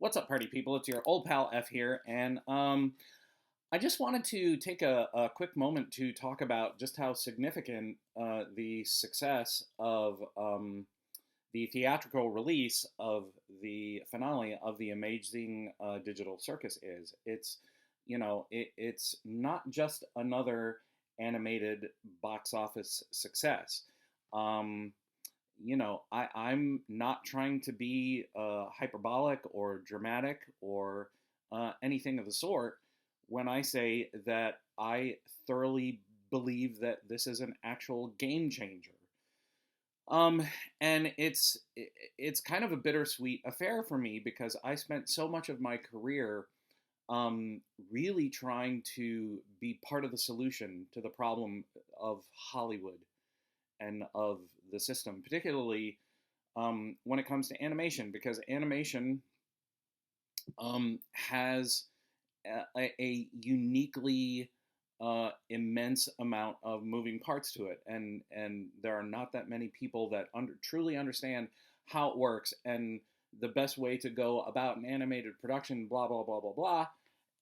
What's up, party people? It's your old pal F here, and I just wanted to take a quick moment to talk about just how significant the success of the theatrical release of the finale of the Amazing Digital Circus is. It's not just another animated box office success. Um, I'm not trying to be hyperbolic or dramatic or anything of the sort when I say that I thoroughly believe that this is an actual game changer. Um, and it's kind of a bittersweet affair for me because I spent so much of my career um, really trying to be part of the solution to the problem of Hollywood and of the system, particularly when it comes to animation, because animation has a uniquely immense amount of moving parts to it, and there are not that many people that truly understand how it works and the best way to go about an animated production, blah blah blah blah blah.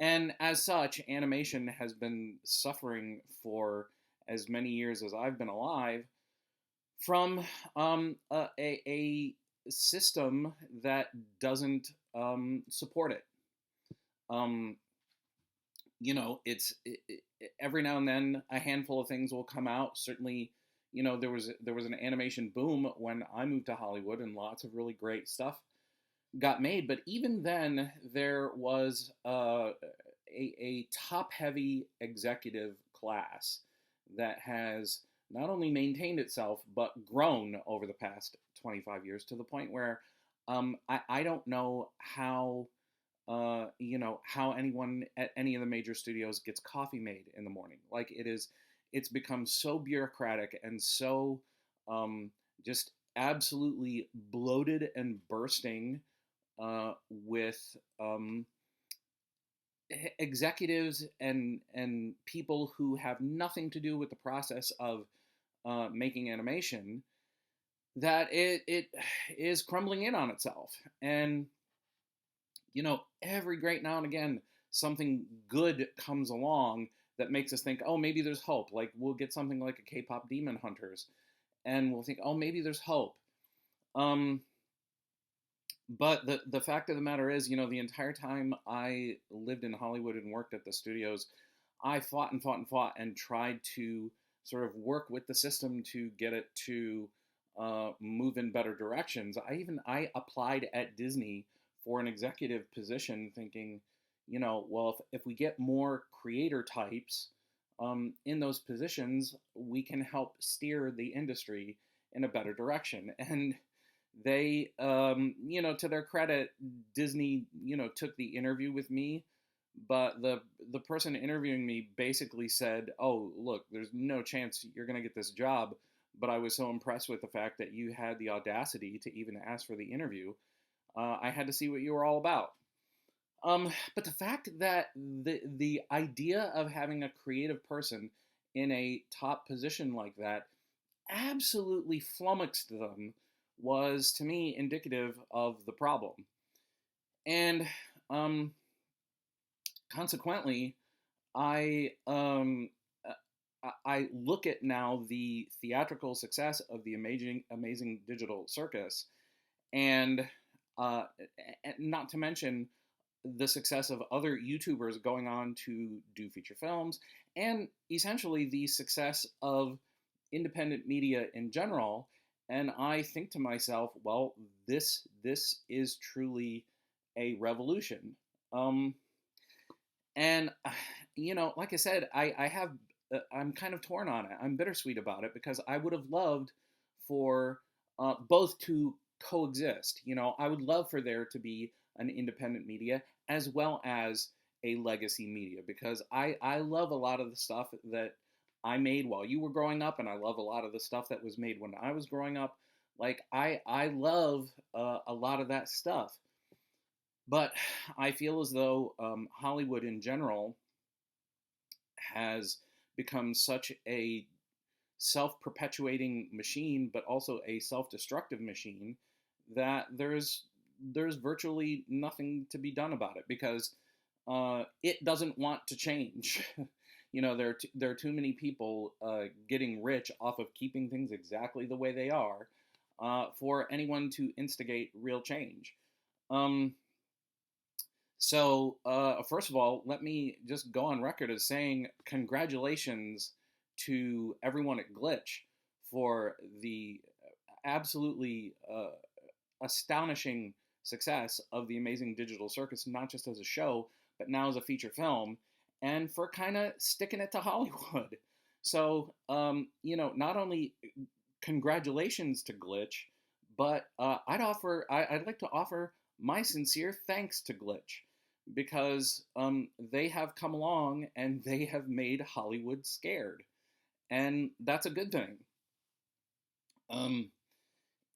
And as such, animation has been suffering for as many years as I've been alive from a system that doesn't support it. Um, every now and then a handful of things will come out. Certainly, there was an animation boom when I moved to Hollywood, and lots of really great stuff got made. But even then, there was a top-heavy executive class that has not only maintained itself but grown over the past 25 years to the point where I don't know how anyone at any of the major studios gets coffee made in the morning. Like it's become so bureaucratic and so just absolutely bloated and bursting with executives and people who have nothing to do with the process of making animation, that it is crumbling in on itself. And every great now and again, something good comes along that makes us think, oh, maybe there's hope. Like we'll get something like a K-pop Demon Hunters, and we'll think, oh, maybe there's hope. Um, but the fact of the matter is, the entire time I lived in Hollywood and worked at the studios, I fought and fought and fought and tried to sort of work with the system to get it to move in better directions. I applied at Disney for an executive position, thinking, well, if we get more creator types in those positions, we can help steer the industry in a better direction. And they, to their credit, Disney, took the interview with me, but the person interviewing me basically said, "Oh, look, there's no chance you're going to get this job, but I was so impressed with the fact that you had the audacity to even ask for the interview. I had to see what you were all about." But the fact that the idea of having a creative person in a top position like that absolutely flummoxed them was, to me, indicative of the problem. And consequently, I I look at now the theatrical success of the amazing digital circus, and uh, not to mention the success of other YouTubers going on to do feature films, and essentially the success of independent media in general. And I think to myself, well, this is truly a revolution. Um, and like I said, I'm kind of torn on it. I'm bittersweet about it because I would have loved for both to coexist. I would love for there to be an independent media as well as a legacy media, because I love a lot of the stuff that I made while you were growing up, and I love a lot of the stuff that was made when I was growing up. Like I love a lot of that stuff, but I feel as though Hollywood in general has become such a self-perpetuating machine, but also a self-destructive machine, that there's there's virtually nothing to be done about it because it doesn't want to change. There are too many people getting rich off of keeping things exactly the way they are for anyone to instigate real change. Um, First of all, let me just go on record as saying congratulations to everyone at Glitch for the absolutely astonishing success of the Amazing Digital Circus, not just as a show, but now as a feature film, and for kind of sticking it to Hollywood. So, not only congratulations to Glitch, but I'd like to offer my sincere thanks to Glitch because they have come along and they have made Hollywood scared, and that's a good thing. Um,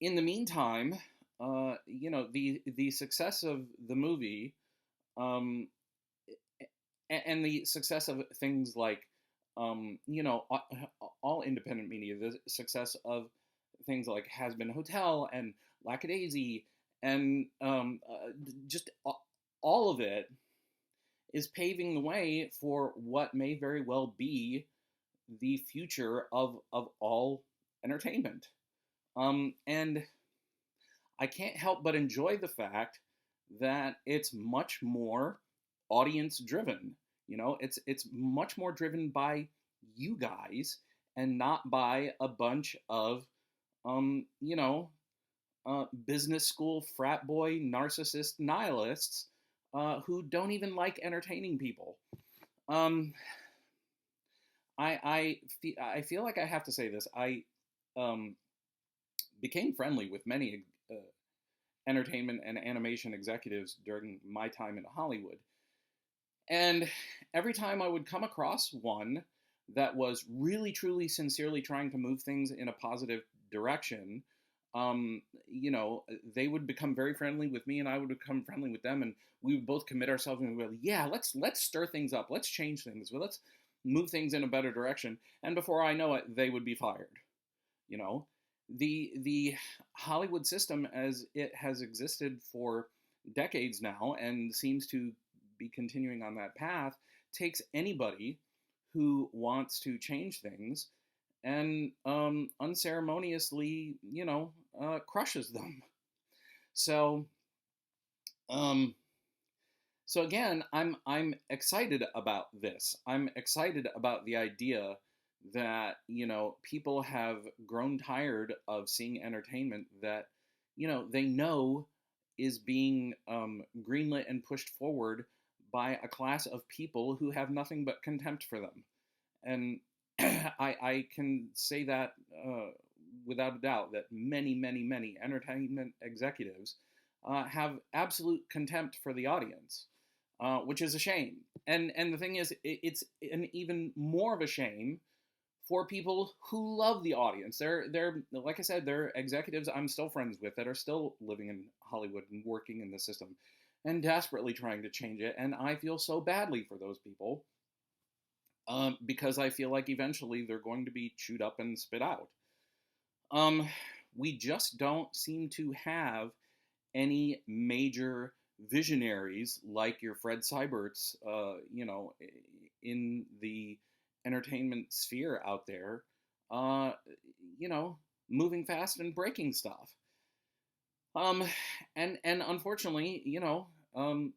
in the meantime, the success of the movie, um, and the success of things like, all independent media, the success of things like Has Been Hotel and Lackadaisy, and just all of it is paving the way for what may very well be the future of all entertainment. And I can't help but enjoy the fact that it's much more audience driven. It's much more driven by you guys and not by a bunch of um, you know, business school frat boy narcissist nihilists who don't even like entertaining people. Um, I feel like I have to say this. I um, became friendly with many entertainment and animation executives during my time in Hollywood. And every time I would come across one that was really, truly, sincerely trying to move things in a positive direction, they would become very friendly with me, and I would become friendly with them, and we would both commit ourselves and we'd be like, yeah, let's stir things up, let's change things, let's move things in a better direction. And before I know it, they would be fired. You know, the Hollywood system, as it has existed for decades now and seems to be continuing on that path, takes anybody who wants to change things and unceremoniously, crushes them. So, um, so again, I'm excited about this. I'm excited about the idea that people have grown tired of seeing entertainment that they know is being greenlit and pushed forward by a class of people who have nothing but contempt for them. And I can say that without a doubt that many, many, many entertainment executives have absolute contempt for the audience, which is a shame. And the thing is, it's an even more of a shame for people who love the audience. They're like I said, they're executives I'm still friends with that are still living in Hollywood and working in the system and desperately trying to change it. And I feel so badly for those people because I feel like eventually they're going to be chewed up and spit out. Um, we just don't seem to have any major visionaries like your Fred Seiberts, in the entertainment sphere out there, uh, you know, moving fast and breaking stuff. Um, and unfortunately,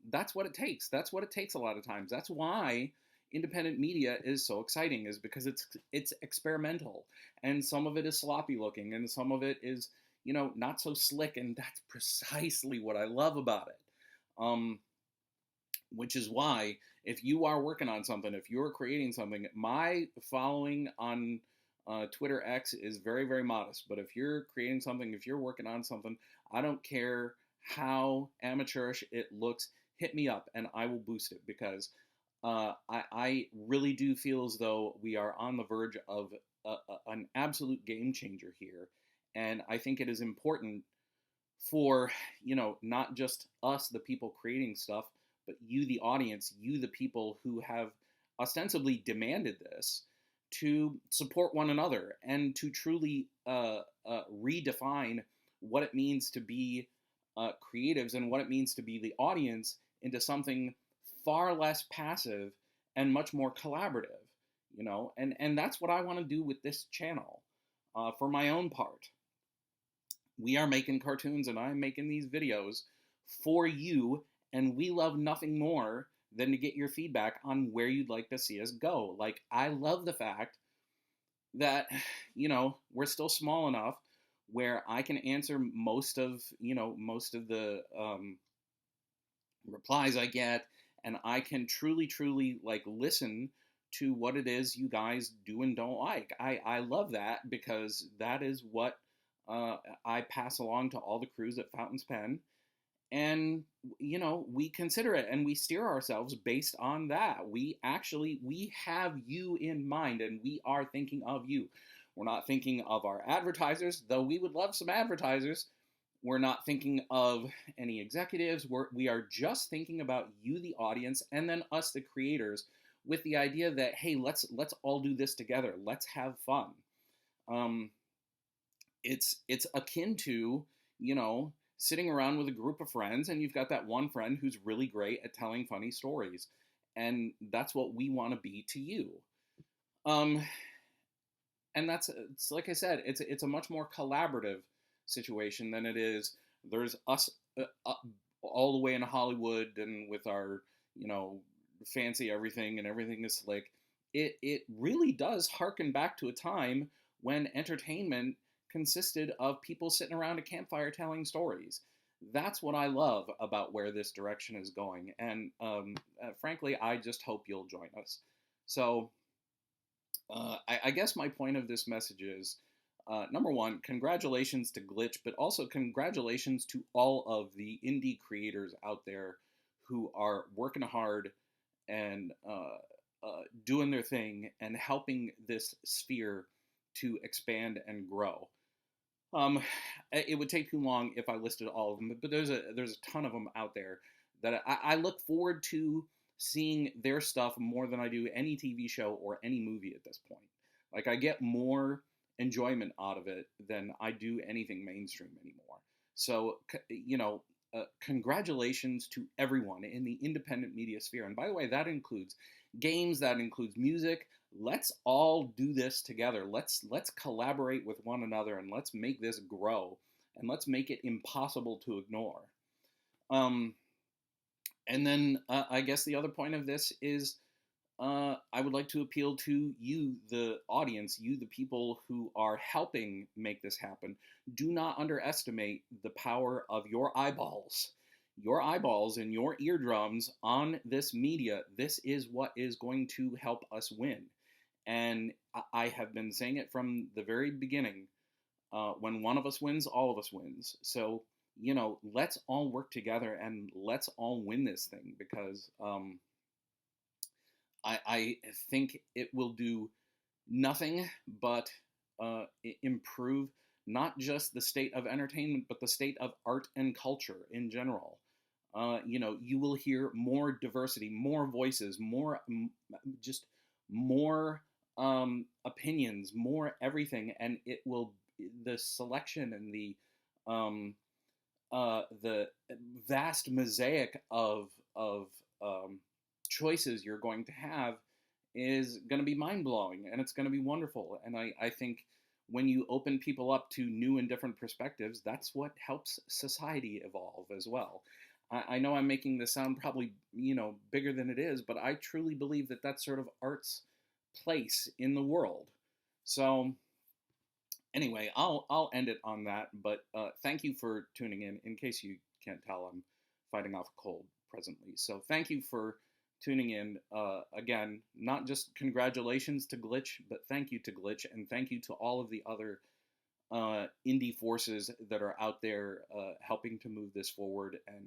that's what it takes. That's what it takes a lot of times. That's why independent media is so exciting, is because it's experimental, and some of it is sloppy looking, and some of it is not so slick, and that's precisely what I love about it. Um, which is why if you are working on something, if you're creating something, my following on Twitter X is very, very modest. But if you're creating something, if you're working on something, I don't care how amateurish it looks, hit me up and I will boost it, because I really do feel as though we are on the verge of an absolute game changer here. And I think it is important for, not just us, the people creating stuff, but you, the audience, you, the people who have ostensibly demanded this, to support one another and to truly redefine what it means to be creatives and what it means to be the audience into something far less passive and much more collaborative, and that's what I want to do with this channel. For my own part, we are making cartoons and I'm making these videos for you, and we love nothing more than to get your feedback on where you'd like to see us go. Like, I love the fact that, we're still small enough where I can answer most of the replies I get, and I can truly like listen to what it is you guys do and don't like. I love that, because that is what I pass along to all the crews at Fountain's Pen, and we consider it and we steer ourselves based on that. We have you in mind, and we are thinking of you. We're not thinking of our advertisers, though we would love some advertisers. We're not thinking of any executives. We are just thinking about you, the audience, and then us, the creators, with the idea that, hey, let's all do this together. Let's have fun. It's akin to, sitting around with a group of friends, and you've got that one friend who's really great at telling funny stories, and that's what we want to be to you. And it's like I said, it's a much more collaborative situation than it is. There's us all the way in Hollywood, and with our fancy everything, and everything is slick. It really does harken back to a time when entertainment consisted of people sitting around a campfire telling stories. That's what I love about where this direction is going, and frankly, I just hope you'll join us. So I guess my point of this message is, number one, congratulations to Glitch, but also congratulations to all of the indie creators out there who are working hard and doing their thing and helping this sphere to expand and grow. It would take too long if I listed all of them, but there's a ton of them out there that I look forward to seeing their stuff more than I do any TV show or any movie at this point. Like, I get more enjoyment out of it than I do anything mainstream anymore. So, congratulations to everyone in the independent media sphere. And by the way, that includes games, that includes music. Let's all do this together. Let's collaborate with one another, and let's make this grow, and let's make it impossible to ignore. And then I guess the other point of this is, I would like to appeal to you, the audience, you, the people who are helping make this happen. Do not underestimate the power of your eyeballs. Your eyeballs and your eardrums on this media. This is what is going to help us win. And I have been saying it from the very beginning. When one of us wins, all of us wins. So, let's all work together and let's all win this thing, because I think it will do nothing but improve not just the state of entertainment, but the state of art and culture in general. You will hear more diversity, more voices, more opinions, more everything, and it will, the selection and the vast mosaic of choices you're going to have is going to be mind-blowing, and it's going to be wonderful. And I think when you open people up to new and different perspectives, that's what helps society evolve as well. I know I'm making this sound probably, bigger than it is, but I truly believe that that's sort of art's place in the world. So anyway, I'll end it on that, but thank you for tuning in. In case you can't tell, I'm fighting off a cold presently. So thank you for tuning in. Again, not just congratulations to Glitch, but thank you to Glitch, and thank you to all of the other indie forces that are out there helping to move this forward. And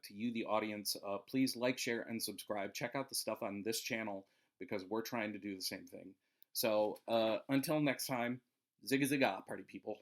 to you, the audience, please like, share, and subscribe. Check out the stuff on this channel, because we're trying to do the same thing. So until next time, zigga zigga, party people.